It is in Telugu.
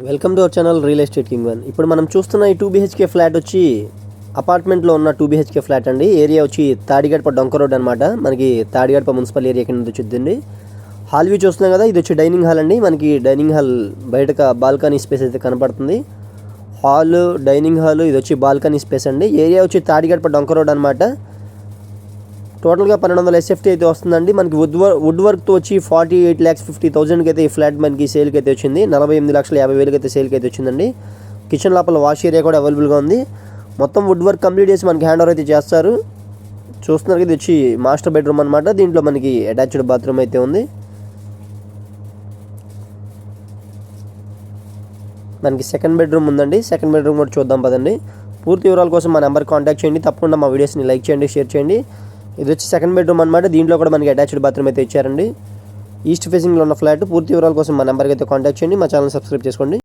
Welcome to our channel real estate king one. ఇప్పుడు మనం చూస్తున్న ఈ 2 BHK ఫ్లాట్ వచ్చి అపార్ట్మెంట్లో ఉన్న 2 BHK ఫ్లాట్ అండి. ఏరియా వచ్చి తాడిగడప డొంక రోడ్ అనమాట. మనకి తాడిగడప మున్సిపల్ ఏరియా కింద వచ్చిందండి. హాల్ వ్యూ చూస్తున్నాం కదా, ఇది వచ్చి డైనింగ్ హాల్ అండి. మనకి డైనింగ్ హాల్ బయట బాల్కనీ స్పేస్ అయితే కనపడుతుంది. హాల్, డైనింగ్ హాల్, ఇది వచ్చి బాల్కనీ స్పేస్ అండి. ఏరియా వచ్చి తాడిగడప డొంక రోడ్ అనమాట. టోటల్గా 1200 SFT అయితే వస్తుందండి. మనకి వుడ్ వర్క్తో వచ్చి 48,50,000కి అయితే ఈ ఫ్లాట్ మనకి సేల్కి అయితే వచ్చింది. 48,50,000 అయితే సేల్కి అయితే వచ్చిందండి. కిచెన్ లోపల వాష్ ఏరియా కూడా అవైలబుల్గా ఉంది. మొత్తం వుడ్ వర్క్ కంప్లీట్ చేసి మనకి హ్యాండ్ ఓవర్ అయితే చేస్తారు. చూస్తున్నారు, ఇది వచ్చి మాస్టర్ బెడ్రూమ్ అనమాట. దీంట్లో మనకి అటాచ్డ్ బాత్రూమ్ అయితే ఉంది. మనకి సెకండ్ బెడ్రూమ్ ఉందండి. సెకండ్ బెడ్రూమ్ కూడా చూద్దాం పదండి. పూర్తి వివరాల కోసం మా నెంబర్ కాంటాక్ట్ చేయండి. తప్పకుండా మా వీడియోస్ని లైక్ చేయండి, షేర్ చేయండి. ఇది వచ్చి సెకండ్ బెడ్రూమ్ అనమాట. దీంట్లో కూడా మనకి అటాచ్డ్ బాత్రూమ్ అయితే ఇచ్చారండి. ఈస్ట్ ఫేసింగ్లో ఉన్న ఫ్లాట్. పూర్తి వివరాల కోసం మా నెంబర్కి అయితే కాంటాక్ట్ చేయండి. మా ఛానల్ సబ్స్క్రైబ్ చేసుకోండి.